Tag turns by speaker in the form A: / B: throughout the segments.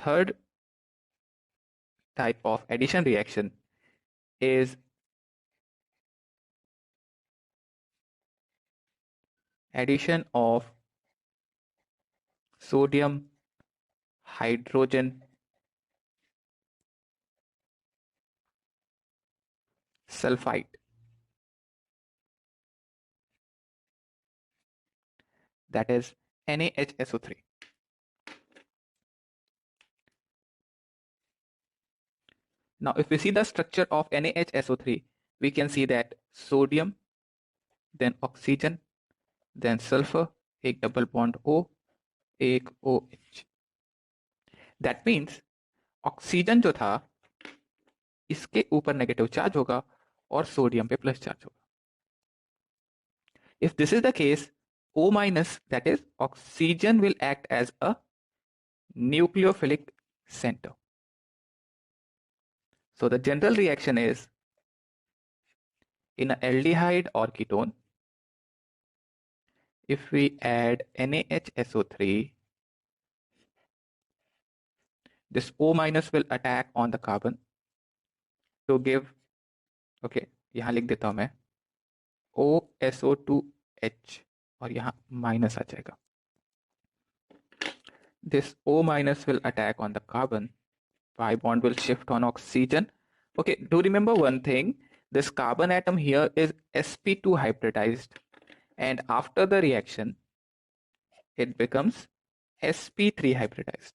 A: third type of addition reaction is addition of sodium hydrogen sulfide, that is NaHSO3. Now, if we see the structure of NaHSO3, we can see that sodium, then oxygen, then sulfur, एक double bond O, एक OH. That means oxygen जो था इसके ऊपर negative charge होगा और sodium पे plus charge होगा. If this is the case, O minus, that is oxygen, will act as a nucleophilic center. So the general reaction is in an aldehyde or ketone, if we add NaHSO3, this O minus will attack on the carbon to give, okay, यहाँ लिख देता हूं मैं OSO2H और यहाँ minus आ जाएगा. This O minus will attack on the carbon. Pi bond will shift on oxygen. Okay, do remember one thing. This carbon atom here is sp2 hybridized, and after the reaction, it becomes sp3 hybridized.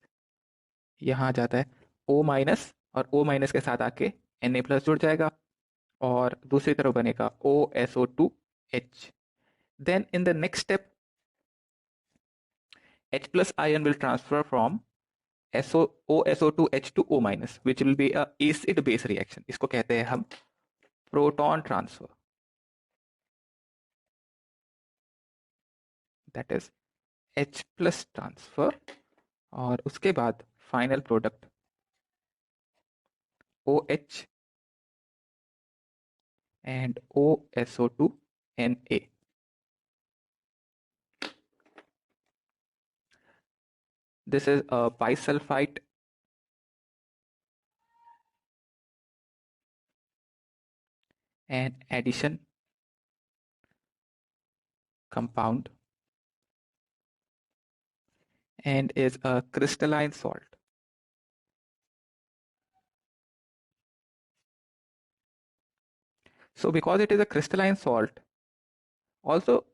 A: यहाँ आ जाता है O minus और O minus के साथ आके Na plus जुड़ जाएगा और दूसरी तरफ बनेगा OSO2H. Then in the next step, H plus ion will transfer from OSO2H to O minus, which will be a acid base reaction. इसको कहते हैं हम proton transfer, that is H plus transfer, और उसके बाद final product OH and OSO2Na. This is a bisulfite and addition compound and is a crystalline salt. So because it is a crystalline salt, also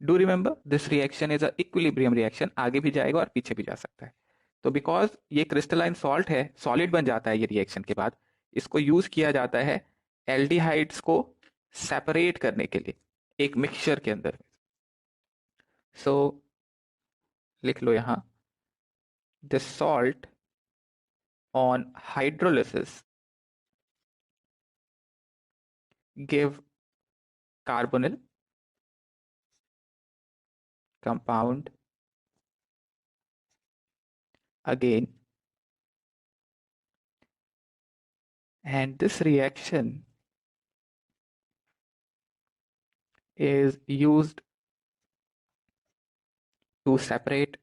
A: do remember this reaction is a equilibrium reaction, आगे भी जाएगा और पीछे भी जा सकता है. तो बिकॉज ये क्रिस्टलाइन सॉल्ट है, सॉलिड बन जाता है ये रिएक्शन के बाद, इसको यूज किया जाता है एल्डिहाइड्स को सेपरेट करने के लिए एक मिक्सचर के अंदर. सो लिख लो यहां, this salt on hydrolysis give carbonyl compound again, and this reaction is used to separate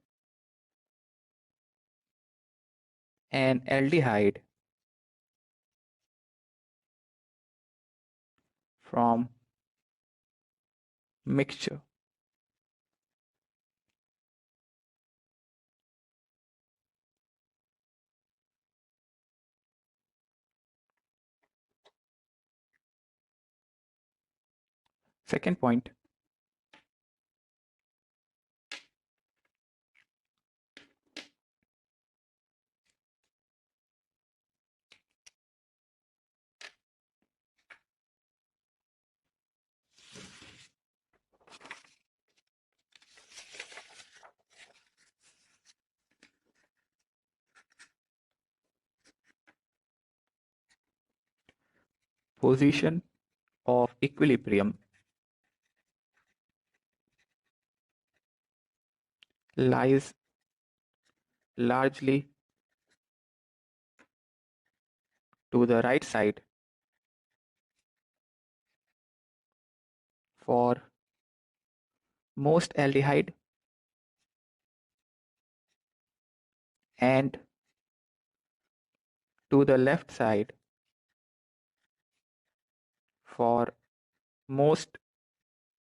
A: an aldehyde from mixture. Second point, position of equilibrium lies largely to the right side for most aldehyde and to the left side for most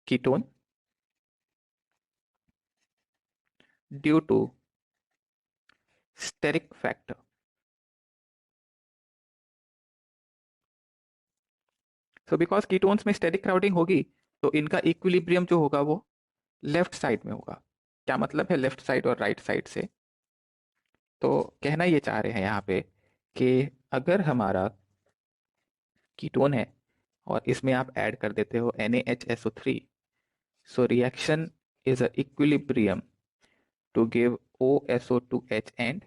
A: ketone due to steric factor. So because ketones में steric crowding होगी तो इनका equilibrium जो होगा वो left side में होगा। क्या मतलब है लेफ्ट साइड और राइट साइड से? तो कहना ये चाह रहे हैं यहाँ पे कि अगर हमारा कीटोन है और इसमें आप ऐड कर देते हो NaHSO3, so reaction is a equilibrium to give OSO2H and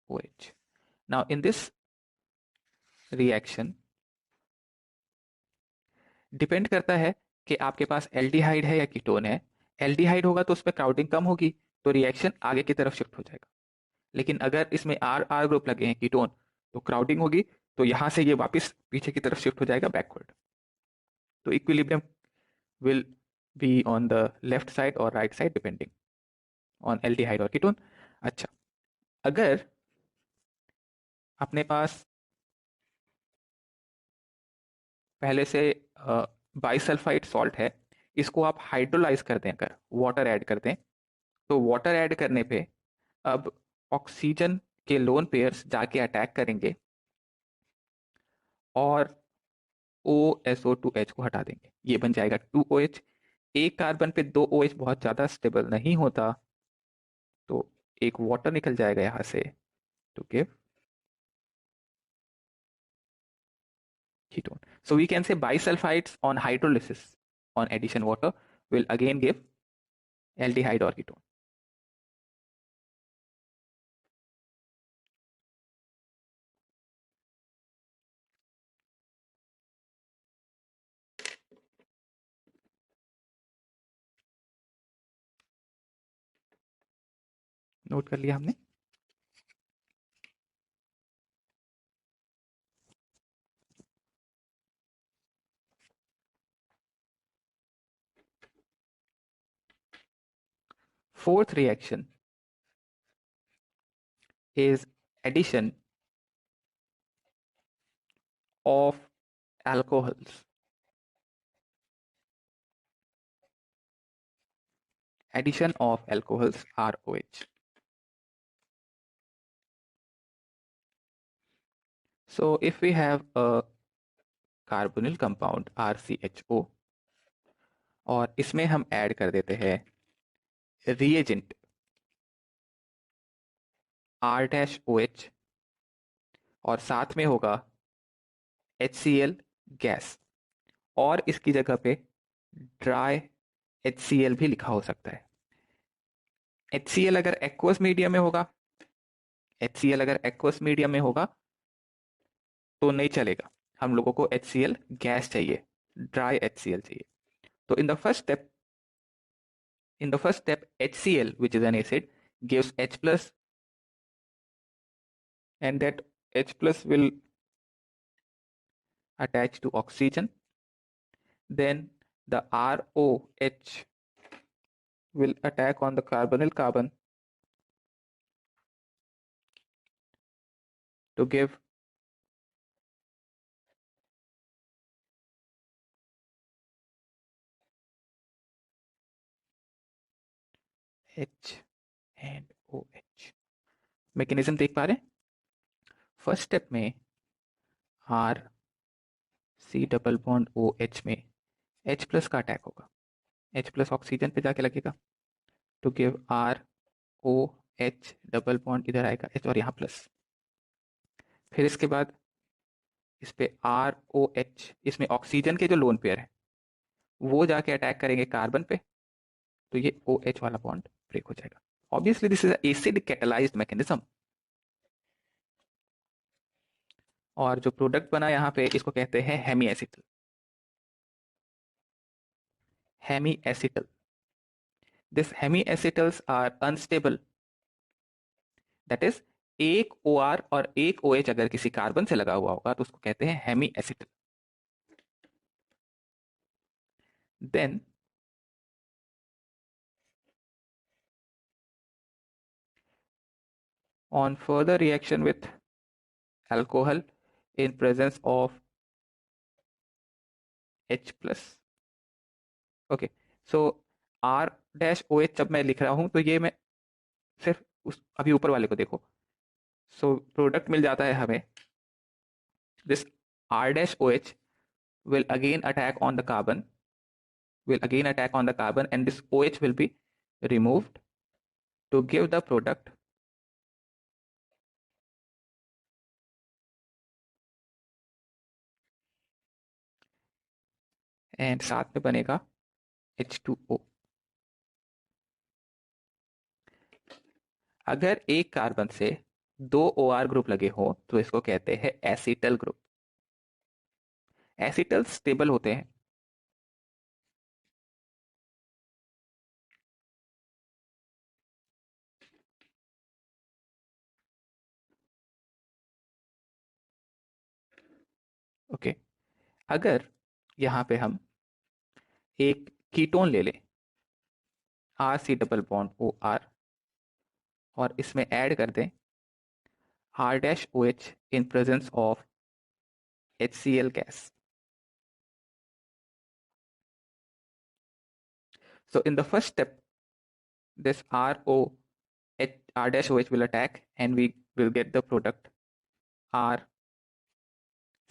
A: OH. Now in this reaction depend करता है कि आपके पास एल्डिहाइड है या कीटोन है। एल्डिहाइड होगा तो उस पर क्राउडिंग कम होगी तो रिएक्शन आगे की तरफ शिफ्ट हो जाएगा। लेकिन अगर इसमें आर आर ग्रुप लगे हैं कीटोन तो क्राउडिंग होगी तो यहां से ये वापस पीछे की तरफ शिफ्ट हो जाएगा बैकवर्ड। तो equilibrium will be on the left side और right side depending on aldehyde और कीटोन। अच्छा, अगर अपने पास पहले से बाइसल्फाइड सॉल्ट है, इसको आप हाइड्रोलाइज कर दें, अगर वाटर ऐड कर दें तो वाटर ऐड करने पे अब ऑक्सीजन के लोन पेयर्स जाके अटैक करेंगे और OSO2H को हटा देंगे। ये बन जाएगा 2OH। एक कार्बन पे 2 OH बहुत ज्यादा स्टेबल नहीं होता तो एक वाटर निकल जाएगा यहां से to give ketone. So we can say bisulfides on hydrolysis on addition water will again give aldehyde or ketone. Note कर लिया हमने। Fourth reaction is addition of alcohols. Addition of alcohols ROH. So if we have a carbonyl compound RCHO और इसमें हम add कर देते हैं reagent R-OH और साथ में होगा HCl गैस और इसकी जगह पे ड्राई HCl भी लिखा हो सकता है। HCl अगर एक्वस मीडियम में होगा, HCl अगर एक्वस मीडियम में होगा तो नहीं चलेगा, हम लोगों को HCl गैस चाहिए, ड्राई HCl चाहिए। तो in the first step HCl, which is an acid, gives H plus and that H plus will attach to oxygen. Then the ROH will attack on the carbonyl carbon to give H and OH। Mechanism देख पा रहे हैं? First step में R C double bond OH में H plus का attack होगा, H plus oxygen पे जाके लगेगा to give ROH double bond, इधर आएगा H और यहाँ प्लस। फिर इसके बाद इस पे ROH, इसमें ऑक्सीजन के जो लोन पेयर है वो जाके अटैक करेंगे कार्बन पे तो ये OH वाला बॉन्ड ब्रेक हो जाएगा। Obviously this is acid catalysed mechanism और जो प्रोडक्ट बना यहाँ पे इसको कहते हैं hemi acetal. Hemi acetal, this hemi acetals are unstable, that is एक OR और एक OH अगर किसी कार्बन से लगा हुआ होगा तो उसको कहते हैं hemi acetal. Then on further reaction with alcohol in presence of H plus. Okay, so R dash O H जब मैं लिख रहा हूं तो ये मैं सिर्फ उस अभी ऊपर वाले को देखो, सो प्रोडक्ट मिल जाता है हमें. This R dash OH will again attack on the carbon, and this OH will be removed to give the product and साथ में बनेगा H2O. अगर एक कार्बन से दो OR ग्रुप लगे हो तो इसको कहते हैं एसिटल ग्रुप. एसिटल स्टेबल होते हैं. ओके, अगर यहां पे हम एक कीटोन ले लें, R C double bond O R, और इसमें ऐड कर दें R dash OH in presence of HCl gas. So in the first step, this R dash OH will attack and we will get the product R,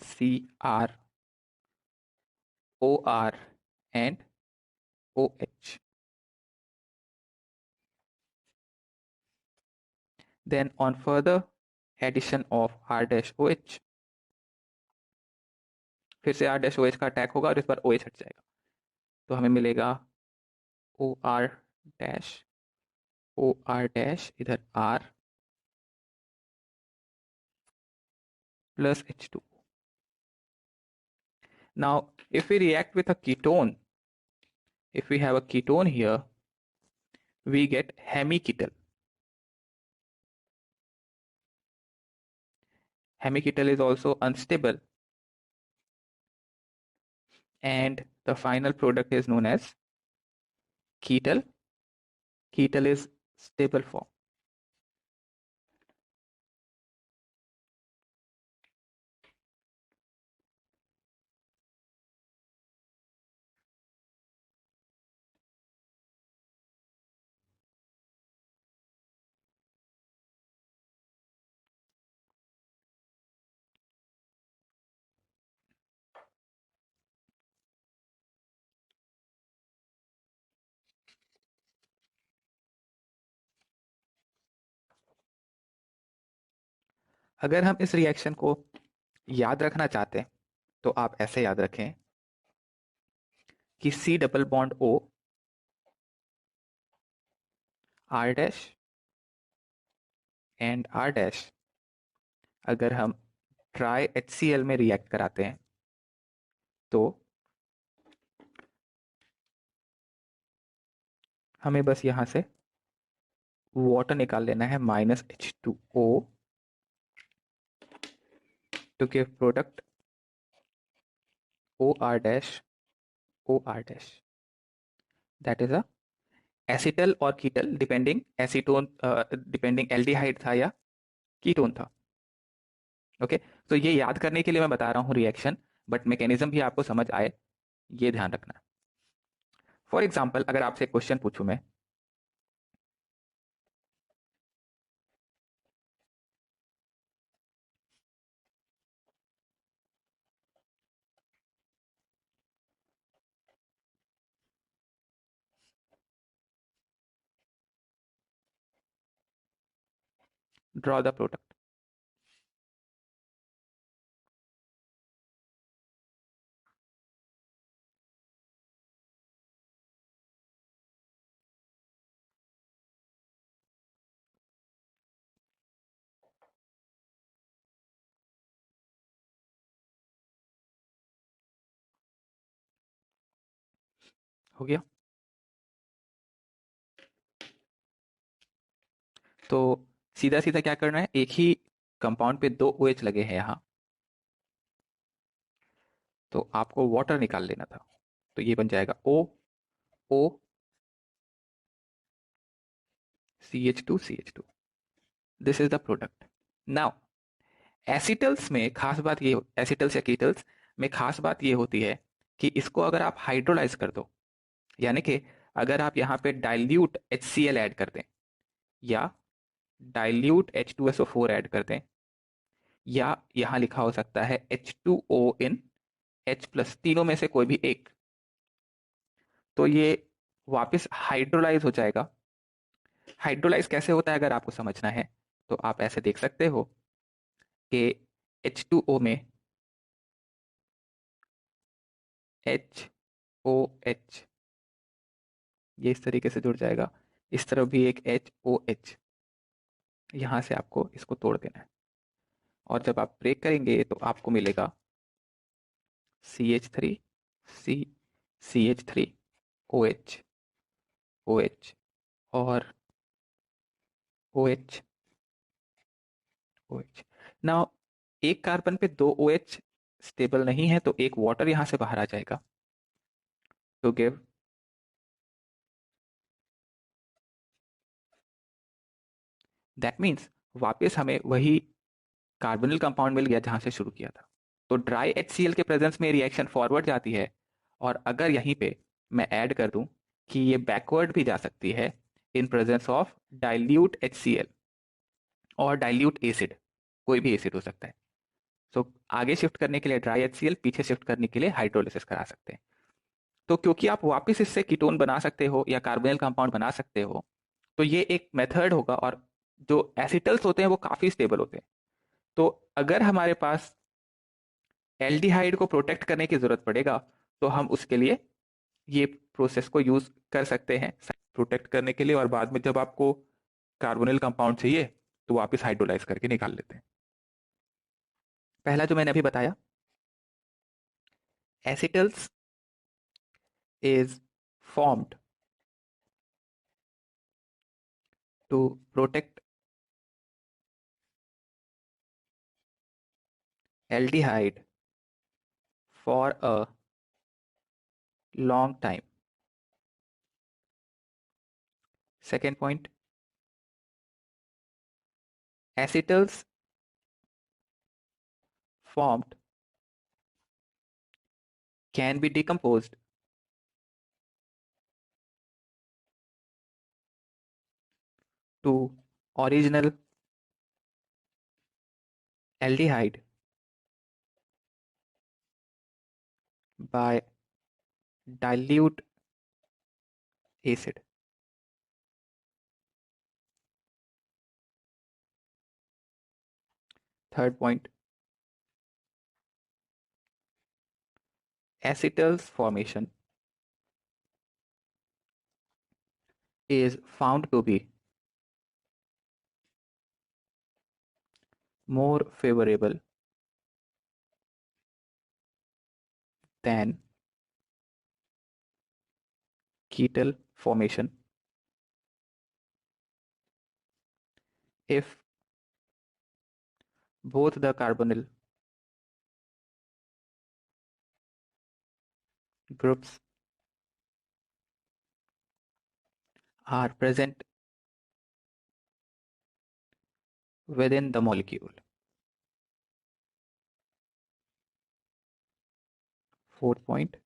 A: Cr, OR and OH. Then on further addition of R dash OH, फिर से R dash OH का attack होगा और इस बार OH हट जाएगा, तो हमें मिलेगा OR dash इधर R plus H2. Now if we react with a ketone, if we have a ketone here, we get hemiketal. Hemiketal is also unstable, and the final product is known as ketal. Ketal is stable form. अगर हम इस reaction को याद रखना चाहते हैं तो आप ऐसे याद रखें कि C double bond O R dash and R dash अगर हम ट्राई HCl में रिएक्ट कराते हैं तो हमें बस यहां से वाटर निकाल लेना है -H2O to give product OR dash OR dash. That is a acetal और ketal depending acetone depending aldehyde था या कीटोन था. ओके, तो ये याद करने के लिए मैं बता रहा हूँ रिएक्शन, बट मैकेनिज्म भी आपको समझ आए ये ध्यान रखना. फॉर एग्जाम्पल अगर आपसे क्वेश्चन पूछूं मैं, ड्रॉ द प्रोडक्ट. हो गया. तो सीधा सीधा क्या करना है, एक ही कंपाउंड पे दो OH लगे हैं यहाँ, तो आपको वाटर निकाल लेना था. तो ये बन जाएगा O CH2 CH2. This is the product. Now acetals में खास बात ये, एसिटल्स या कीटल्स में खास बात ये होती है कि इसको अगर आप हाइड्रोलाइज कर दो, यानी कि अगर आप यहाँ पे डाइल्यूट HCl ऐड कर दें, या डाइल्यूट H2SO4 ऐड कर दें, या यहाँ लिखा हो सकता है H2O इन H+, तीनों में से कोई भी एक, तो ये वापस हाइड्रोलाइज हो जाएगा। हाइड्रोलाइज कैसे होता है अगर आपको समझना है तो आप ऐसे देख सकते हो कि H2O में HOH, ये इस तरीके से जुड़ जाएगा, इस तरफ भी एक HOH, यहाँ से आपको इसको तोड़ देना है, और जब आप ब्रेक करेंगे तो आपको मिलेगा CH3 C CH3 OH OH और OH OH। नाउ एक कार्बन पे दो OH स्टेबल नहीं है, तो एक वाटर यहां से बाहर आ जाएगा टू गिव दैट मीन्स वापस हमें वही कार्बोनिल कंपाउंड मिल गया जहां से शुरू किया था। तो ड्राई HCl के प्रेजेंस में रिएक्शन फॉरवर्ड जाती है, और अगर यहीं पे मैं ऐड कर दूं कि ये बैकवर्ड भी जा सकती है इन प्रेजेंस ऑफ डाइल्यूट HCl और डाइल्यूट एसिड, कोई भी एसिड हो सकता है। सो आगे शिफ्ट करने के लिए ड्राई HCl, पीछे शिफ्ट करने के लिए हाइड्रोलिसिस करा सकते हैं। तो क्योंकि आप वापस इससे कीटोन बना सकते हो या कार्बोनिल कंपाउंड बना सकते हो, तो ये एक मेथड होगा, और जो एसिटल्स होते हैं वो काफी स्टेबल होते हैं। तो अगर हमारे पास एल्डिहाइड को प्रोटेक्ट करने की जरूरत पड़ेगा, तो हम उसके लिए ये प्रोसेस को यूज कर सकते हैं प्रोटेक्ट करने के लिए, और बाद में जब आपको कार्बोनिल कंपाउंड चाहिए तो वापस हाइड्रोलाइज करके निकाल लेते हैं। पहला जो मैंने अभी बताया, acetals is formed to protect aldehyde for a long time. Second point, acetals formed can be decomposed to original aldehyde by dilute acid. Third point, acetals formation is found to be more favorable than ketal formation if both the carbonyl groups are present within the molecule. Fourth point,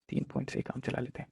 A: तीन point से काम चला लेते हैं।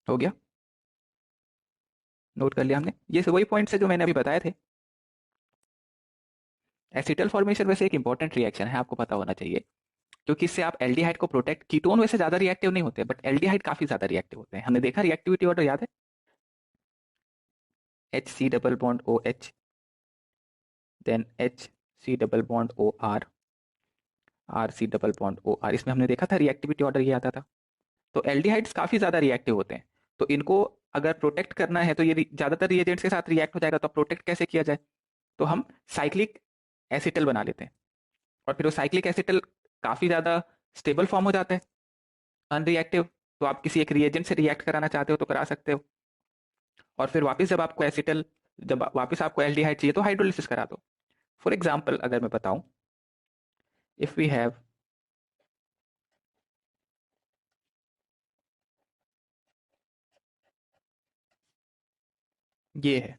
A: हो गया, note कर लिया हमने, ये वही पॉइंट्स है जो मैंने अभी बताए थे। एसिटल फॉर्मेशन वैसे एक इंपॉर्टेंट रिएक्शन है, आपको पता होना चाहिए, क्योंकि इससे आप एल्डिहाइड को प्रोटेक्ट, कीटोन वैसे ज्यादा रिएक्टिव नहीं होते बट एल्डिहाइड काफी ज्यादा रिएक्टिव होते हैं। हमने देखा रिएक्टिविटी ऑर्डर याद है, H C double bond O H, then H C double bond O R, R C double bond O R, इसमें हमने देखा था रिएक्टिविटी ऑर्डर ये आता था। तो एल्डिहाइड्स काफी ज्यादा रिएक्टिव होते हैं, तो इनको अगर प्रोटेक्ट करना है तो ये ज्यादातर रिएजेंट्स के साथ रिएक्ट हो जाएगा, तो प्रोटेक्ट कैसे किया जाए, तो हम साइक्लिक एसिटल बना लेते हैं, और फिर वो साइक्लिक एसिटल काफी ज्यादा स्टेबल फॉर्म हो जाता है, अनरिएक्टिव। तो आप किसी एक रिएजेंट से रिएक्ट कराना चाहते हो तो करा सकते हो, और फिर वापस जब आपको एसिटल, जब वापस आपको एल्डिहाइड चाहिए तो हाइड्रोलिसिस करा दो। फॉर एग्जाम्पल अगर मैं बताऊं, इफ वी हैव ये है,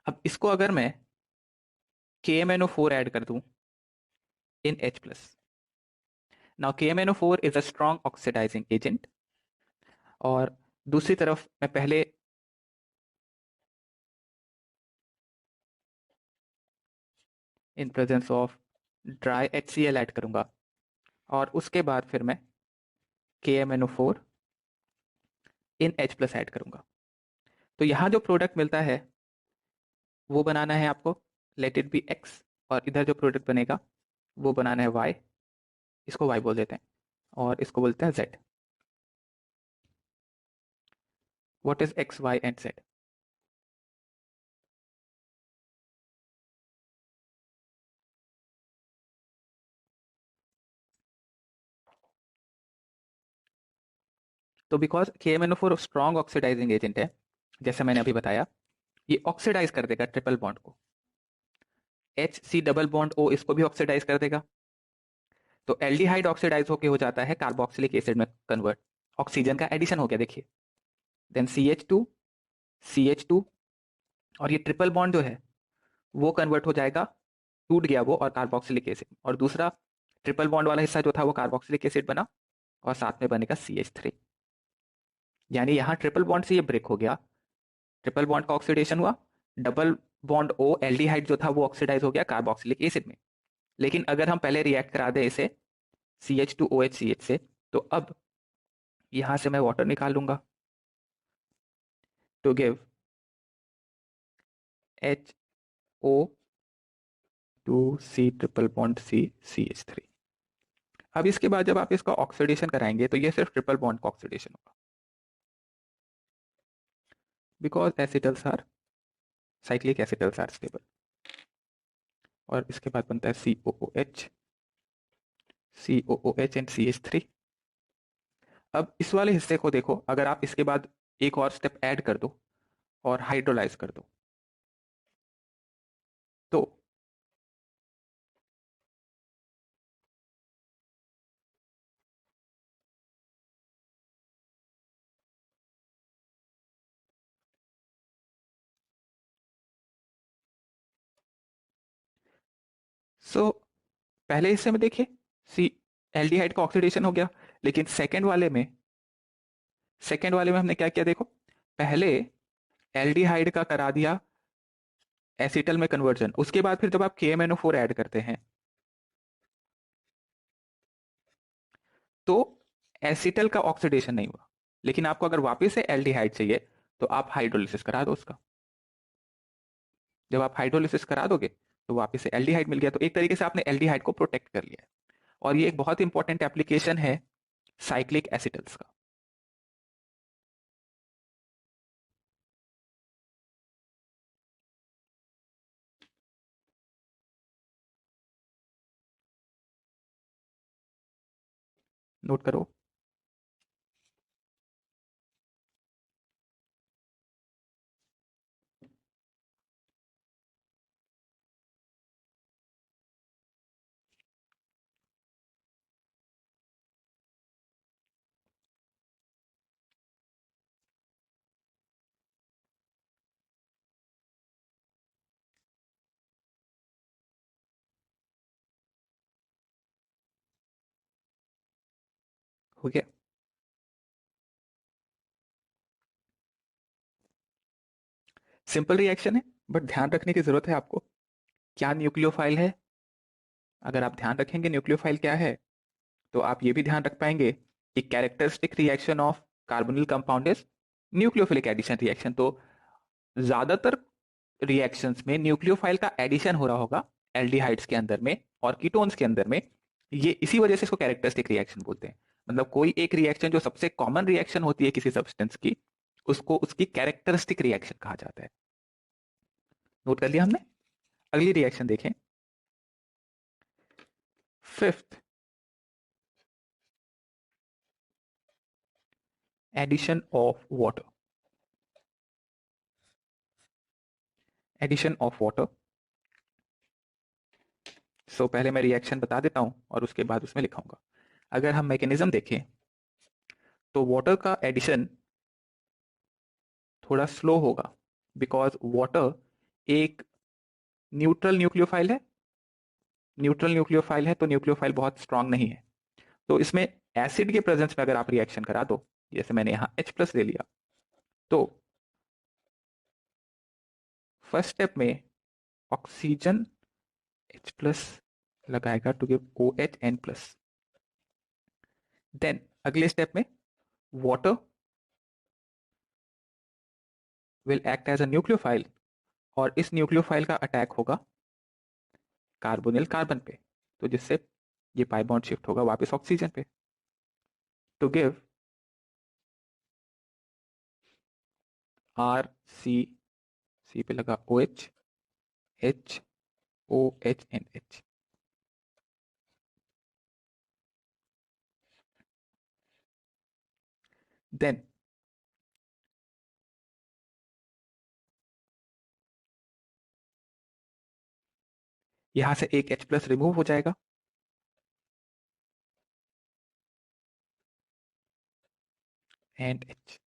A: अब इसको अगर मैं KMnO4 ऐड कर दूं in H+, now KMnO4 is a strong oxidising agent, और दूसरी तरफ मैं पहले in presence of dry HCl add करूंगा, और उसके बाद फिर मैं KMnO4 इन H+ ऐड करूंगा। तो यहाँ जो प्रोडक्ट मिलता है वो बनाना है आपको, लेट इट बी X, और इधर जो प्रोडक्ट बनेगा वो बनाना है Y, इसको Y बोल देते हैं, और इसको बोलते हैं Z। What is X, Y and Z? तो because KMnO4 strong oxidising agent है, जैसे मैंने अभी बताया, ये ऑक्सीडाइज कर देगा ट्रिपल बॉन्ड को, HC डबल बॉन्ड O इसको भी ऑक्सीडाइज कर देगा, तो एल्डिहाइड ऑक्सीडाइज होके हो जाता है कार्बोक्सिलिक एसिड में कन्वर्ट, ऑक्सीजन का एडिशन हो गया देखिए, देन CH2, और ये ट्रिपल बॉन्ड जो है वो कन्वर्ट हो जाएगा, टूट गया वो, और कार्बोक्सिलिक एसिड, और दूसरा ट्रिपल बॉन्ड वाला हिस्सा जो था वो कार्बोक्सिलिक एसिड बना, और साथ में बनेगा CH3। यानी यहाँ ट्रिपल बॉन्ड से ये ब्रेक हो गया, ट्रिपल बॉन्ड का ऑक्सीडेशन हुआ, डबल बॉन्ड O एल्डिहाइड जो था वो ऑक्सीडाइज हो गया कार्बोक्सिलिक एसिड में। लेकिन अगर हम पहले रिएक्ट करा दें इसे CH2OH से, तो अब यहां से मैं वाटर निकाल लूंगा to give HO2C triple bond C CH3। अब इसके बाद जब आप इसका ऑक्सीडेशन कराएंगे तो ये सिर्फ ट्रिपल बॉन्ड का ऑक्सीडेशन होगा, because acetals are, cyclic acetals are stable, और इसके बाद बनता है COOH एंड CH3। अब इस वाले हिस्से को देखो, अगर आप इसके बाद एक और स्टेप ऐड कर दो और हाइड्रोलाइज कर दो, तो पहले हिस्से में देखिए सी एल्डिहाइड का ऑक्सीडेशन हो गया, लेकिन सेकेंड वाले में हमने क्या किया देखो, पहले एल्डिहाइड का करा दिया एसिटल में कन्वर्जन, उसके बाद फिर जब आप KMnO4 ऐड करते हैं तो एसिटल का ऑक्सीडेशन नहीं हुआ, लेकिन आपको अगर वापस से एल्डिहाइड चाहिए तो आप हाइड्रोलिसिस करा दो उसका। जब आप हाइड्रोलिसिस करा दोगे तो वापस से एल्डिहाइड मिल गया, तो एक तरीके से आपने एल्डिहाइड को प्रोटेक्ट कर लिया है, और ये एक बहुत इंपॉर्टेंट एप्लीकेशन है साइक्लिक एसिटल्स का। नोट करो। हो गया। सिंपल रिएक्शन है, बट ध्यान रखने की जरूरत है आपको, क्या न्यूक्लियोफाइल है अगर आप ध्यान रखेंगे न्यूक्लियोफाइल क्या है, तो आप ये भी ध्यान रख पाएंगे कि characteristic reaction of carbonyl compound is nucleophilic addition reaction. तो ज्यादातर रिएक्शंस में न्यूक्लियोफाइल का एडिशन हो रहा होगा एल्डिहाइड्स के अंदर में और कीटोन्स के अंदर में। ये इसी वजह से इसको कैरेक्टरिस्टिक रिएक्शन बोलते हैं। मतलब कोई एक रिएक्शन जो सबसे कॉमन रिएक्शन होती है किसी सब्सटेंस की, उसको उसकी कैरेक्टरिस्टिक रिएक्शन कहा जाता है। नोट कर लिया हमने। अगली रिएक्शन देखें, fifth, addition of water. Addition of water. So पहले मैं रिएक्शन बता देता हूं और उसके बाद उसमें लिखाऊंगा। अगर हम मैकेनिज्म देखें तो वाटर का एडिशन थोड़ा स्लो होगा, बिकॉज वाटर एक न्यूट्रल न्यूक्लियोफाइल है। न्यूट्रल न्यूक्लियोफाइल है तो न्यूक्लियोफाइल बहुत स्ट्रांग नहीं है। तो इसमें एसिड के प्रेजेंस में अगर आप रिएक्शन करा दो, जैसे मैंने यहां H प्लस ले लिया, तो फर्स्ट स्टेप में ऑक्सीजन H प्लस लगाएगा to give OH N plus. Then अगले स्टेप में water will act as a nucleophile और इस न्यूक्लियोफाइल का अटैक होगा कार्बोनिल कार्बन पे, तो जिससे ये पाई बॉन्ड शिफ्ट होगा वापस ऑक्सीजन पे टू गिव RC, C पे लगा OH, HOHNH। देन यहां से एक H प्लस रिमूव हो जाएगा एंड H।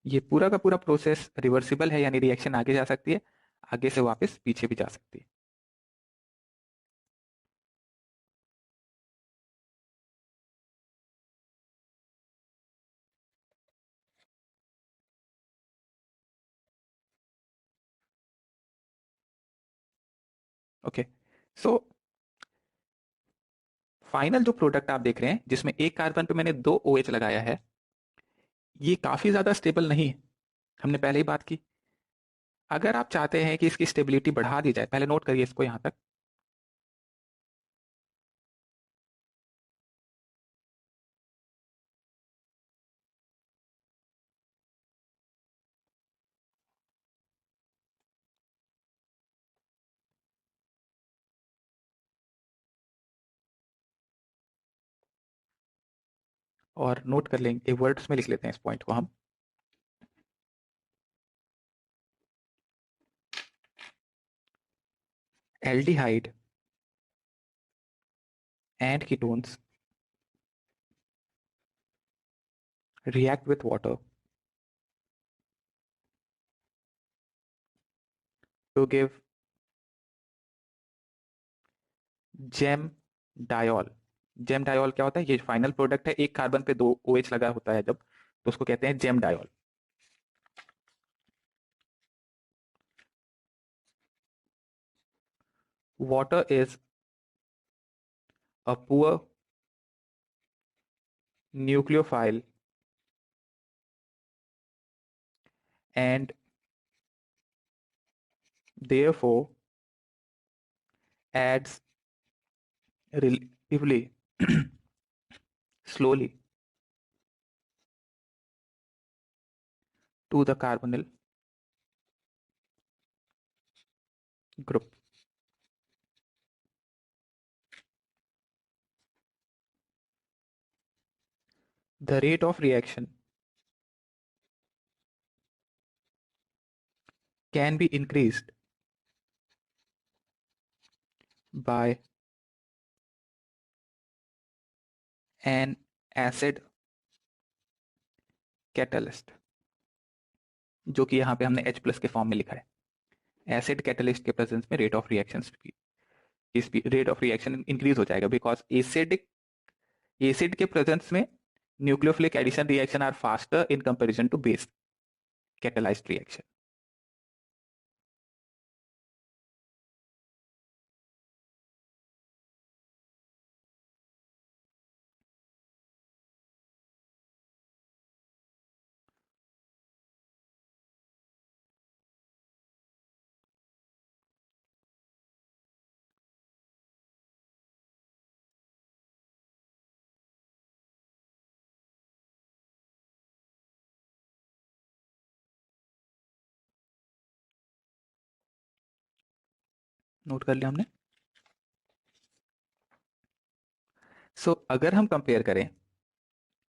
A: ये पूरा का पूरा प्रोसेस रिवर्सिबल है, यानी रिएक्शन आगे जा सकती है, आगे से वापस पीछे भी जा सकती है। ओके, सो फाइनल जो प्रोडक्ट आप देख रहे हैं जिसमें एक कार्बन पे मैंने 2 OH लगाया है, ये काफी ज्यादा स्टेबल नहीं है। हमने पहले ही बात की। अगर आप चाहते हैं कि इसकी स्टेबिलिटी बढ़ा दी जाए, पहले नोट करिए इसको यहां तक। और नोट कर लेंगे, वर्ड्स में लिख लेते हैं इस पॉइंट को हम। Aldehyde and ketones react with water to give gem diol. Gem diol क्या होता है? ये फाइनल प्रोडक्ट है, एक कार्बन पे 2 OH लगा होता है जब, तो उसको कहते हैं gem diol. Water is a poor nucleophile and therefore adds relatively slowly to the carbonyl group. The rate of reaction can be increased by an acid catalyst, जो कि यहाँ पे हमने H प्लस के फॉर्म में लिखा है। एसिड कैटलिस्ट के प्रेजेंस में rate of reaction rate of reaction increase हो जाएगा, बिकॉज एसिड के प्रेजेंस में nucleophilic addition reaction are faster in comparison to base catalysed reaction. Note कर लिया हमने। अगर हम कंपेयर करें,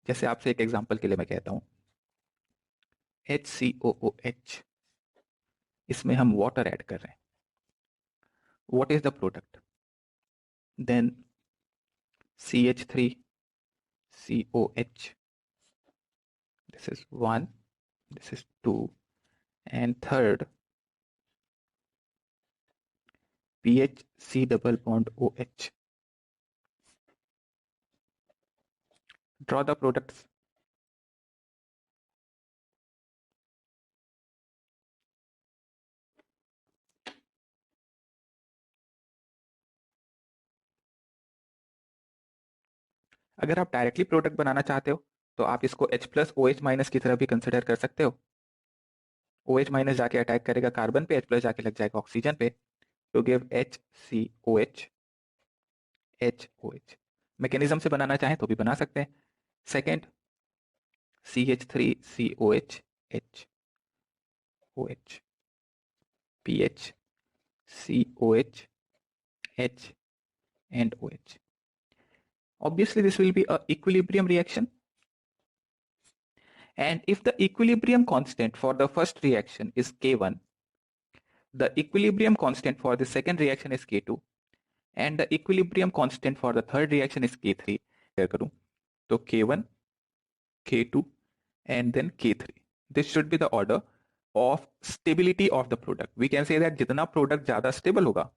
A: जैसे आपसे एक एग्जांपल के लिए मैं कहता हूं HCOOH, इसमें हम वाटर ऐड कर रहे हैं। What is the product? Then CH3COH, this is 1, this is 2, and third PHC double bond OH. Draw the products. अगर आप डायरेक्टली प्रोडक्ट बनाना चाहते हो तो आप इसको H प्लस OH माइनस की तरह भी कंसिडर कर सकते हो। OH माइनस जाके अटैक करेगा कार्बन पे, H प्लस जाके लग जाएगा ऑक्सीजन पे, to give HCOH HOH। Mechanism से बनाना चाहें तो भी बना सकते हैं। Second CH3COH HOH, PHCOH H and OH. Obviously this will be a equilibrium reaction, and if the equilibrium constant for the first reaction is K1, the equilibrium constant for the second reaction is K2, and the equilibrium constant for the third reaction is K3. करूं तो K1, K2 and then K3. This should be the order of stability of the product. We can say that जितना product ज्यादा stable होगा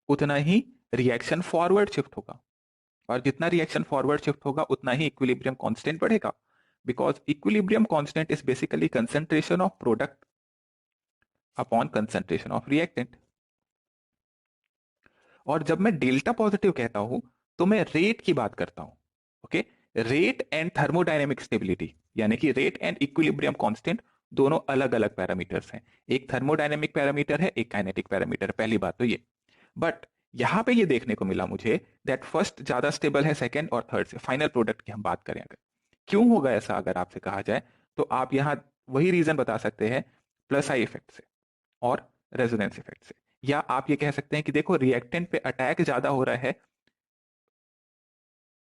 A: उतना ही reaction forward shift होगा, और जितना reaction forward shift होगा उतना ही equilibrium constant बढ़ेगा, because equilibrium constant is basically concentration of product upon concentration of reactant. और जब मैं डेल्टा पॉजिटिव कहता हूं तो मैं रेट की बात करता हूं। Okay, rate and thermodynamic stability, यानी कि रेट एंड इक्विलिब्रियम कांस्टेंट दोनों अलग अलग पैरामीटर्स हैं। एक थर्मोडायनेमिक पैरामीटर है, एक काइनेटिक पैरामीटर। पहली बात तो ये। बट यहां पे ये देखने को मिला मुझे दैट फर्स्ट ज्यादा स्टेबल है सेकेंड और थर्ड से। फाइनल प्रोडक्ट की हम बात करें अगर, क्यों होगा ऐसा अगर आपसे कहा जाए, तो आप यहां वही रीजन बता सकते हैं, प्लस आई इफेक्ट से और रेजोनेंस इफेक्ट से। या आप ये कह सकते हैं कि देखो रिएक्टेंट पे अटैक ज्यादा हो रहा है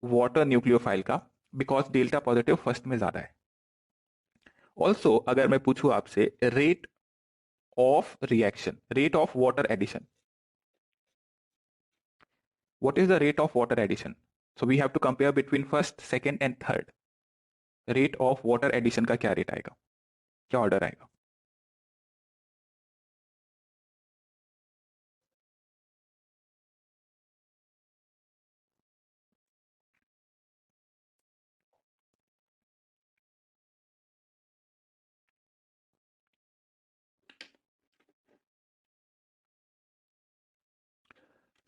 A: वाटर न्यूक्लियोफाइल का, बिकॉज डेल्टा पॉजिटिव फर्स्ट में ज्यादा है। ऑल्सो अगर मैं पूछूं आपसे rate of reaction, rate of water addition, what is the rate of water addition? So we have to compare between first, second and third. Rate of water addition का क्या rate आएगा, क्या ऑर्डर आएगा?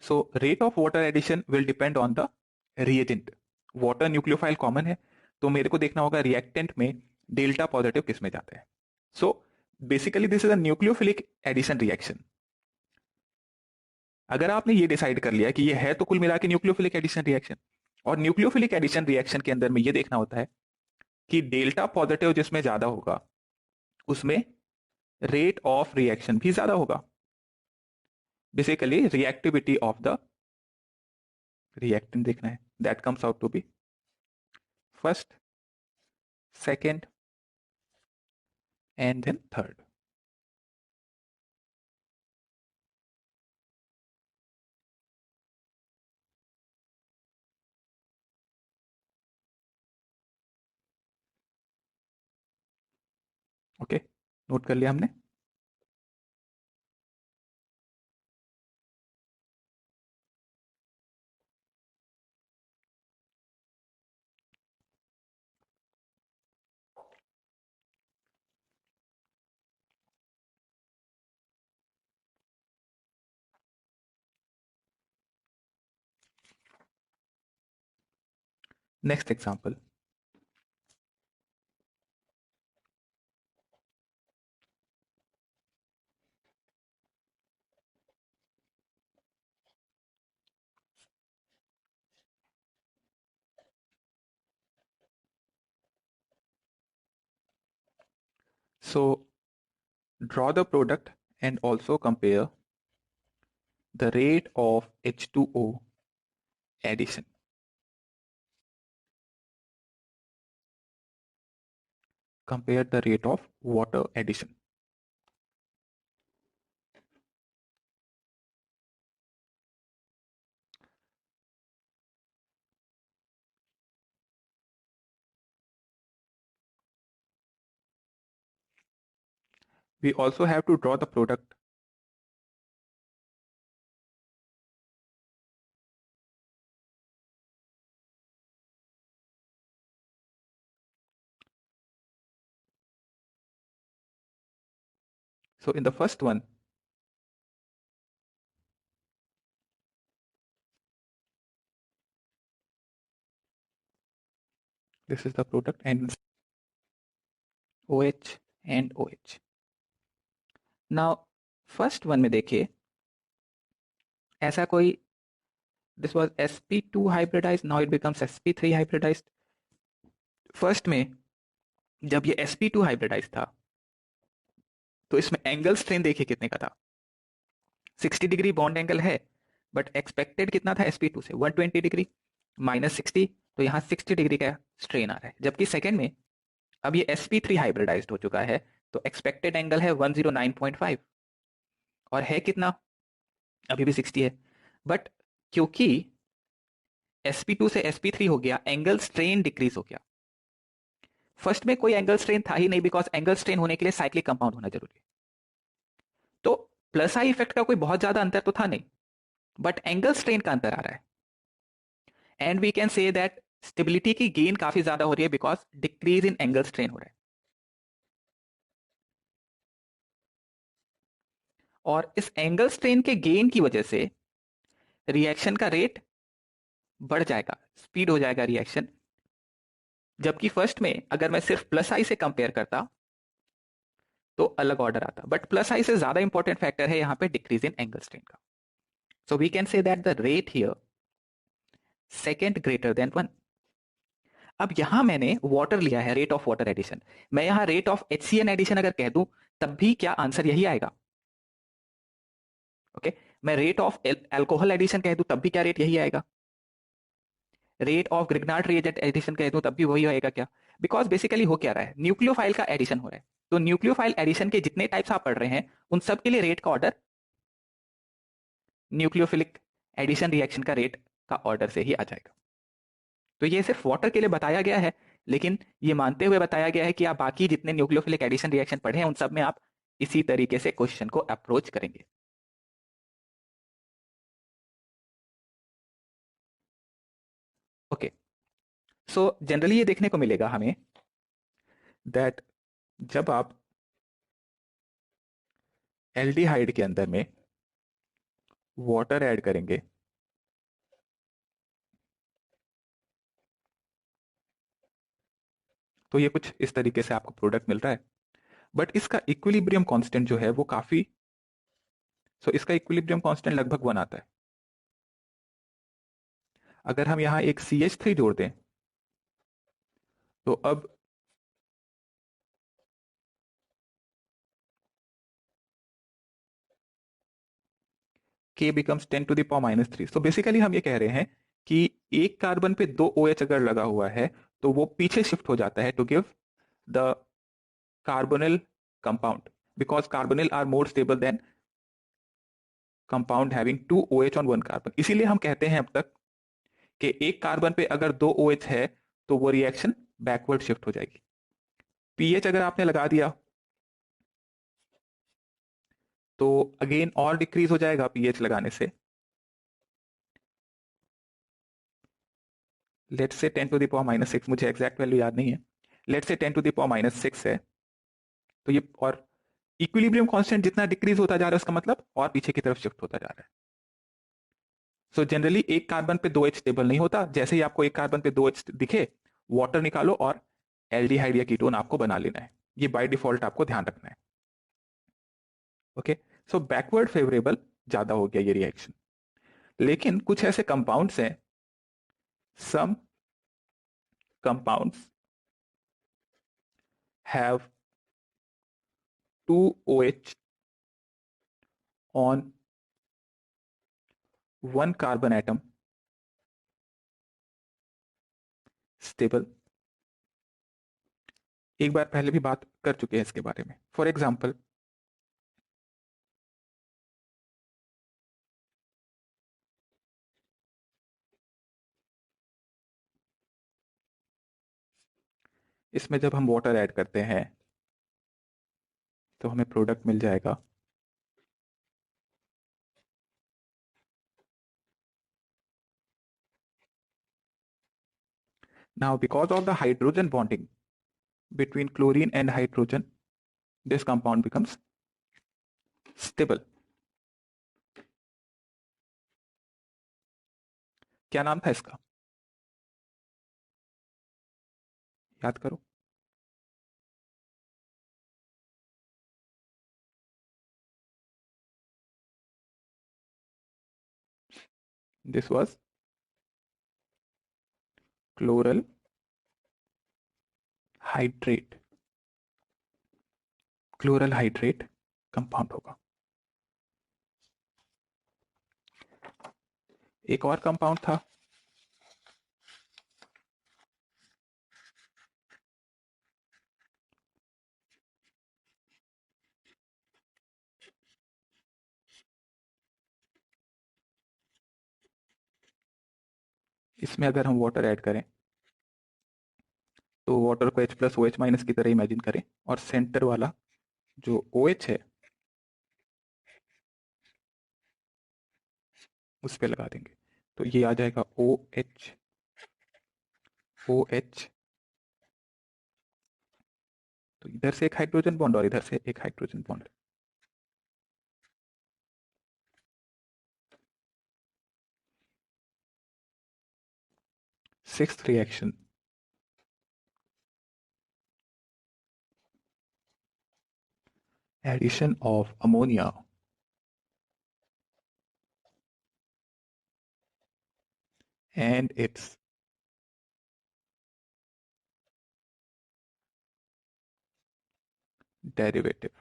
A: So rate of water addition will depend on the reagent. Water nucleophile common है, तो मेरे को देखना होगा रिएक्टेंट में डेल्टा पॉजिटिव किस में जाता है। So basically this is a nucleophilic addition reaction. अगर आपने ये डिसाइड कर लिया कि ये है तो कुल मिला के न्यूक्लियोफिलिक एडिशन रिएक्शन, और न्यूक्लियोफिलिक एडिशन रिएक्शन के अंदर में ये देखना होता है कि डेल्टा पॉजिटिव जिसमें ज्यादा होगा उसमें रेट ऑफ रिएक्शन भी ज्यादा होगा। Basically reactivity of the reactant देखना है, that comes out to be first, second and then third. Okay, note कर लिया हमने। Next example, so draw the product and also compare the rate of H2O addition. Compare the rate of water addition. We also have to draw the product. So in the first one, this is the product and OH and OH. Now first one में देखिए ऐसा कोई, this was sp2 hybridized, now it becomes sp3 hybridized. First में जब ये sp2 hybridise था तो इसमें एंगल स्ट्रेन देखिए कितने का था, 60 डिग्री बॉन्ड एंगल है, बट एक्सपेक्टेड कितना था sp2 से 120 डिग्री माइनस 60, तो यहाँ 60 डिग्री का स्ट्रेन आ रहा है। जबकि सेकेंड में अब ये sp3 हाइब्रिडाइज्ड हो चुका है तो एक्सपेक्टेड एंगल है 109.5 और है कितना, अभी भी 60 है, बट क्योंकि sp2 से sp3 हो गया एंगल स्ट्रेन डिक्रीज हो गया। फर्स्ट में कोई एंगल स्ट्रेन था ही नहीं, बिकॉज एंगल स्ट्रेन होने के लिए साइक्लिक कंपाउंड होना जरूरी है। तो प्लस आई इफेक्ट का कोई बहुत ज्यादा अंतर तो था नहीं, बट एंगल स्ट्रेन का अंतर आ रहा है and we can say that stability की गेन काफी ज्यादा हो रही है because decrease in angle strain हो रहा है। और इस एंगल स्ट्रेन के गेन की वजह से रिएक्शन का रेट बढ़ जाएगा, स्पीड हो जाएगा रिएक्शन। जबकि फर्स्ट में अगर मैं सिर्फ प्लस आई से कंपेयर करता तो अलग ऑर्डर आता, बट प्लस आई से ज्यादा इंपॉर्टेंट फैक्टर है यहां पे डिक्रीज इन एंगल स्ट्रेन का। So we can say that the rate here second greater than 1। अब यहां मैंने वाटर लिया है, रेट ऑफ वाटर एडिशन, मैं यहां रेट ऑफ HCN एडिशन अगर कह दूं तब भी क्या आंसर यही आएगा। ओके मैं रेट ऑफ एल्कोहल एडिशन कह दूं तब भी क्या रेट यही आएगा। Rate of Grignard reagent addition कह दूं तब भी वही आएगा क्या, बिकॉज बेसिकली हो क्या रहा है, न्यूक्लियोफाइल का एडिशन हो रहा है। तो न्यूक्लियोफाइल एडिशन के जितने टाइप्स आप पढ़ रहे हैं उन सब के लिए रेट का ऑर्डर न्यूक्लियोफिलिक एडिशन रिएक्शन का रेट का ऑर्डर से ही आ जाएगा। तो ये सिर्फ वाटर के लिए बताया गया है, लेकिन ये मानते हुए बताया गया है कि आप बाकी जितने न्यूक्लियोफिलिक एडिशन रिएक्शन पढ़े हैं उन सब में आप इसी तरीके से क्वेश्चन को अप्रोच करेंगे। ओके सो जनरली ये देखने को मिलेगा हमें दैट जब आप एल्डिहाइड के अंदर में वाटर ऐड करेंगे तो ये कुछ इस तरीके से आपको प्रोडक्ट मिल रहा है, बट इसका इक्विलिब्रियम कांस्टेंट जो है वो काफी, सो इसका इक्विलिब्रियम कांस्टेंट लगभग 1 आता है। अगर हम यहां एक CH3 जोड़ दें तो अब K becomes 10 to the power minus 3। तो बेसिकली हम ये कह रहे हैं कि एक कार्बन पे 2 OH अगर लगा हुआ है तो वो पीछे शिफ्ट हो जाता है to give the carbonyl compound, because carbonyl are more stable than compound having 2 OH on 1 carbon. इसीलिए हम कहते हैं अब तक कि एक कार्बन पे अगर 2 OH है तो वो रिएक्शन बैकवर्ड शिफ्ट हो जाएगी। पीएच अगर आपने लगा दिया तो अगेन और डिक्रीज हो जाएगा पीएच लगाने से। Let's say 10 to the power minus 6, मुझे एग्जैक्ट वैल्यू याद नहीं है, let's say 10 to the power minus 6 है। तो ये और इक्विलिब्रियम कांस्टेंट जितना डिक्रीज होता जा रहा है उसका मतलब और पीछे की तरफ शिफ्ट होता जा रहा है। सो जनरली एक कार्बन पे 2 H स्टेबल नहीं होता, जैसे ही आपको एक कार्बन पे 2 H दिखे वाटर निकालो और एल्डिहाइड या कीटोन आपको बना लेना है, ये बाय डिफॉल्ट आपको ध्यान रखना है। ओके सो बैकवर्ड फेवरेबल ज्यादा हो गया ये रिएक्शन। लेकिन कुछ ऐसे कंपाउंड्स हैं, सम compounds have 2 OH on one carbon atom stable. एक बार पहले भी बात कर चुके हैं इसके बारे में. फॉर एग्जाम्पल, इसमें जब हम वाटर ऐड करते हैं तो हमें प्रोडक्ट मिल जाएगा now. Because of the hydrogen bonding between chlorine and hydrogen, this compound becomes stable. क्या नाम था इसका, याद करो. This was chloral hydrate. Chloral hydrate compound होगा. एक और कंपाउंड था, इसमें अगर हम वाटर ऐड करें तो वाटर को H प्लस OH माइनस की तरह इमेजिन करें और सेंटर वाला जो OH है उस पर लगा देंगे तो ये आ जाएगा OH OH. तो इधर से एक हाइड्रोजन बॉन्ड और इधर से एक hydrogen bond. Sixth reaction, addition of ammonia and its derivative,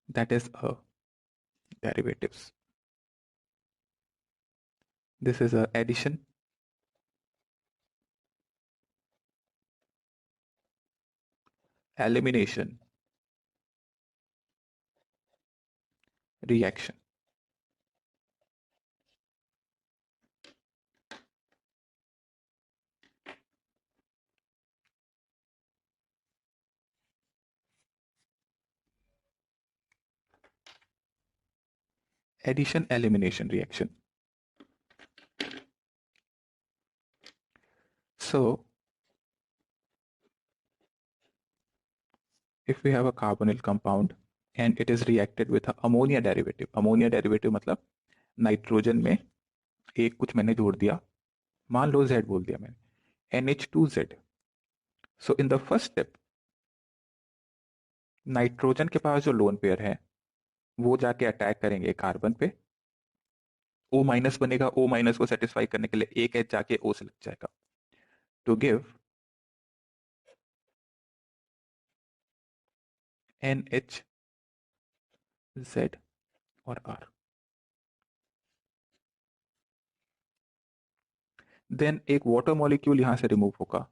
A: that is a derivatives. This is a addition, elimination reaction. Addition elimination reaction. So if we have a carbonyl compound and it is reacted with a ammonia derivative, ammonia derivative मतलब nitrogen में एक कुछ मैंने जोड़ दिया, मान लो Z बोल दिया मैंने, NH2Z. So in the first step nitrogen के पास जो लोन पेयर है वो जाके अटैक करेंगे कार्बन पे, O माइनस बनेगा, O माइनस को सेटिस्फाई करने के लिए एक H जाके O से लग जाएगा टू गिव NH Z और R. देन एक वाटर मॉलिक्यूल यहां से रिमूव होगा,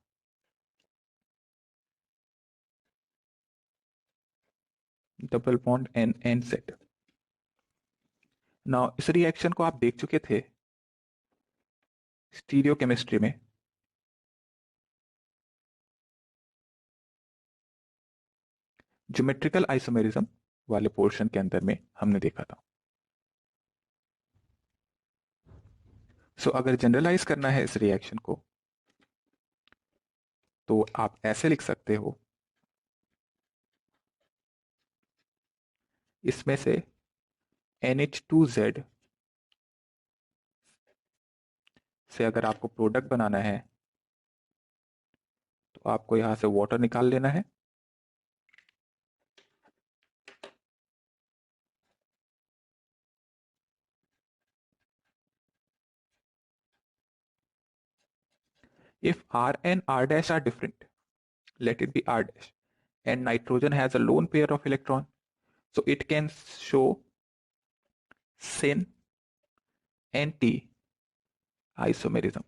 A: डबल बॉन्ड NNZ. नाउ इस रिएक्शन को आप देख चुके थे स्टीरियोकेमिस्ट्री में. ज्योमेट्रिकल आइसोमेरिज्म वाले पोर्शन के अंदर में हमने देखा था. सो अगर जनरलाइज करना है इस रिएक्शन को तो आप ऐसे लिख सकते हो, इसमें से NH2Z से अगर आपको प्रोडक्ट बनाना है तो आपको यहां से वाटर निकाल लेना है, if R and R dash are different, let it be R dash, and nitrogen has a lone pair of electron, so it can show syn anti isomerism.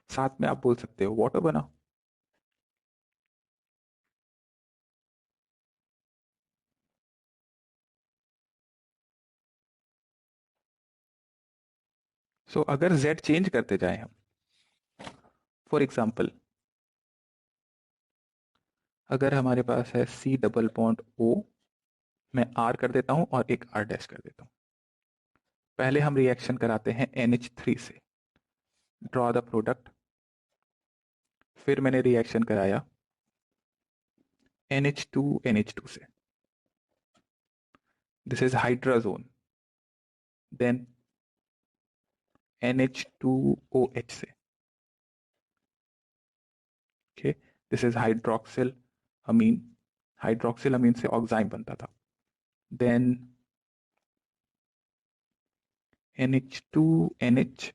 A: साथ में आप बोल सकते हो वाटर बनाओ। सो अगर z चेंज करते जाए हम, फॉर एग्जाम्पल अगर हमारे पास है C डबल बॉन्ड O, मैं R कर देता हूं और एक R डैश कर देता हूं। पहले हम रिएक्शन कराते हैं NH3 से, ड्रॉ द प्रोडक्ट। फिर मैंने रिएक्शन कराया NH2 से, this is hydrazone. Then NH2OH से, okay, this is hydroxyl amine. Hydroxyl amine से ऑक्साइम बनता था। Then NH2NH,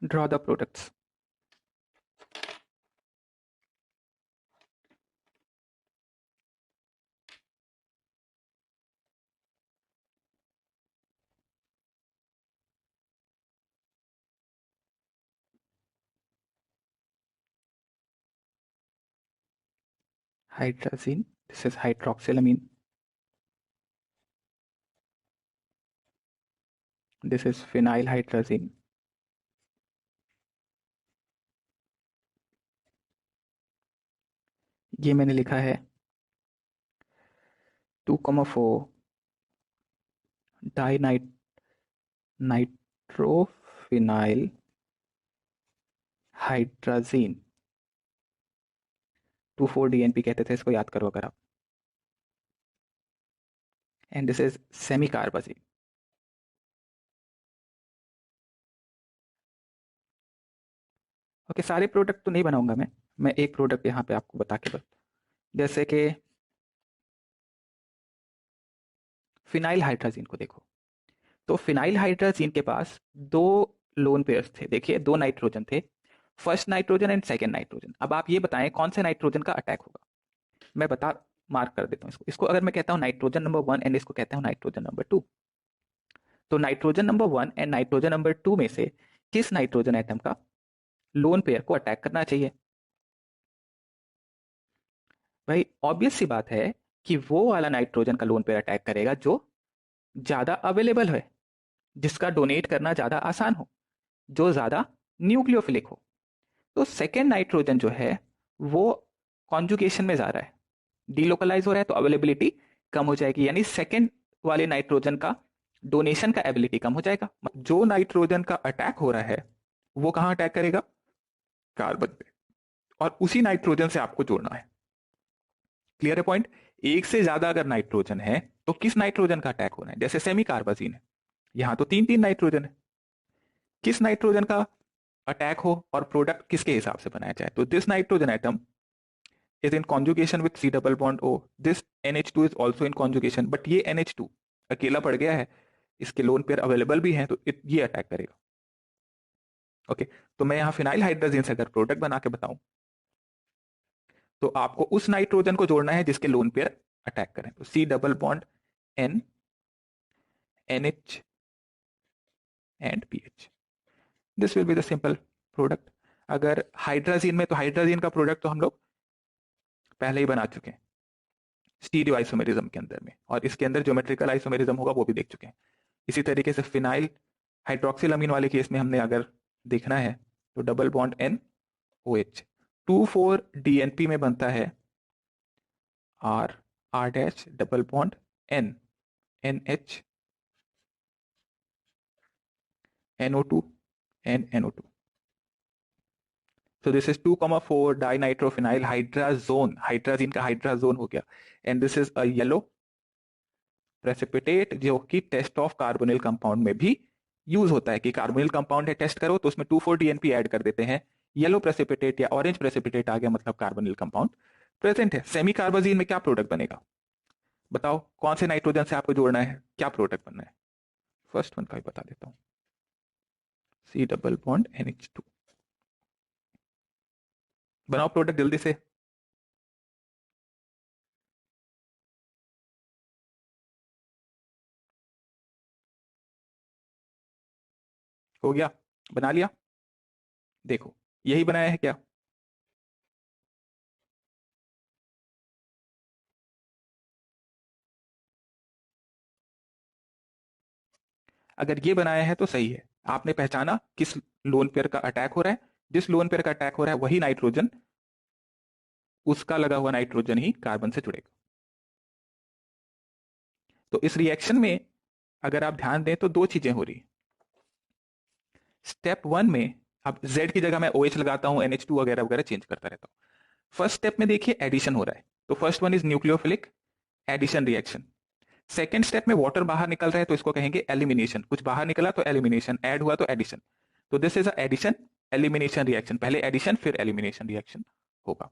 A: draw the products. Hydrazine, this is hydroxylamine, this is phenylhydrazine, ये मैंने लिखा है 2,4 डाइनाइट नाइट्रोफिनाइल हाइड्राजीन, 2,4-DNP कहते थे इसको, याद करो अगर आप। And this is semi carbazone. Okay, सारे प्रोडक्ट तो नहीं बनाऊंगा मैं एक प्रोडक्ट यहाँ पे आपको बता के जैसे कि फिनाइल हाइड्राजीन को देखो, तो फिनाइल हाइड्राजीन के पास दो लोन पेयर्स थे। देखिए, दो नाइट्रोजन थे, first nitrogen and second nitrogen. अब आप ये बताएं कौन से नाइट्रोजन का अटैक होगा। मैं बता मार्क कर देता हूँ इसको अगर मैं कहता हूँ नाइट्रोजन नंबर 1 एंड इसको कहता हूँ नाइट्रोजन नंबर 2, तो nitrogen number 1 and nitrogen number 2 में से किस नाइट्रोजन एटम का लोन पेयर को अटैक करना चाहिए? भाई ऑब्वियस सी बात है कि वो वाला नाइट्रोजन का लोन पेयर अटैक करेगा जो ज्यादा अवेलेबल है, जिसका डोनेट करना ज्यादा आसान हो, जो ज्यादा न्यूक्लियोफिलिक हो। तो सेकेंड नाइट्रोजन जो है वो कॉन्जुगेशन में जा रहा है, डीलोकलाइज हो रहा है, तो अवेलेबिलिटी कम हो जाएगी, यानी सेकेंड वाले नाइट्रोजन का डोनेशन का एबिलिटी कम हो जाएगा। जो नाइट्रोजन का अटैक हो रहा है वो कहां अटैक करेगा? कार्बन पे, और उसी नाइट्रोजन से आपको जोड़ना है। क्लियर है पॉइंट? एक से ज्यादा अगर नाइट्रोजन है तो किस नाइट्रोजन का अटैक होना है? जैसे सेमी कार्बाजीन है, यहां तो तीन तीन नाइट्रोजन है, किस नाइट्रोजन का अटैक हो और प्रोडक्ट किसके हिसाब से बनाया जाए? तो this nitrogen atom is in conjugation with C double bond O. This NH2 is also in conjugation, but ये NH2 अकेला पड़ गया है, इसके लोन पेयर अवेलेबल भी हैं, तो ये अटैक करेगा। ओके, तो मैं यहाँ फिनाइल हाइड्रोजन से अगर प्रोडक्ट बना के बताऊं तो आपको उस नाइट्रोजन को जोड़ना है जिसके लोन पेयर अटैक करें। तो C double bond N NH and PH, this will be the simple product. अगर हाइड्राजीन में, तो हाइड्राजीन का प्रोडक्ट तो हम लोग पहले ही बना चुके हैं स्टीरियो आइसोमेरिज्म के अंदर में, और इसके अंदर ज्योमेट्रिकल आइसोमेरिज्म होगा वो भी देख चुके हैं। इसी तरीके से फिनाइल हाइड्रोक्सिल अमीन वाले केस में हमने अगर देखना है तो double bond N OH 2,4-DNP में बनता है R dash double bond N NH NO2 and NO2. So this is 2,4 dinitrophenyl hydrazone. Hydrazine का हाइड्राजोन हो गया. And this is a yellow precipitate जो कि टेस्ट ऑफ कार्बोनिल कंपाउंड में भी यूज होता है कि कार्बोनिल कंपाउंड है, टेस्ट करो तो उसमें 2,4-DNP ऐड कर देते हैं. येलो प्रेसिपिटेट या ऑरेंज प्रेसिपिटेट आ गया, मतलब कार्बोनिल कंपाउंड प्रेजेंट है. सेमी कार्बाजीन में क्या प्रोडक्ट बनेगा बताओ, कौन से नाइट्रोजन से आपको जोड़ना है, क्या प्रोडक्ट बनना है? फर्स्ट वन का ही बता देता हूं, C डबल बॉन्ड NH2. बनाओ प्रोडक्ट जल्दी से. हो गया, बना लिया. देखो यही बनाया है क्या? अगर ये बनाया है तो सही है. आपने पहचाना किस लोन पेयर का अटैक हो रहा है. जिस लोन पेयर का अटैक हो रहा है वही नाइट्रोजन, उसका लगा हुआ नाइट्रोजन ही कार्बन से जुड़ेगा. तो इस रिएक्शन में अगर आप ध्यान दें तो दो चीजें हो रही. स्टेप 1 में अब Z की जगह मैं OH लगाता हूं, NH2 वगैरह वगैरह चेंज करता रहता हूं. फर्स्ट स्टेप में देखिए एडिशन हो रहा है, तो first one is nucleophilic addition reaction. Second step में वाटर बाहर निकल रहा है तो इसको कहेंगे एलिमिनेशन. कुछ बाहर निकला तो एलिमिनेशन, ऐड हुआ तो एडिशन. तो this is a addition elimination reaction. पहले एडिशन फिर एलिमिनेशन रिएक्शन होगा.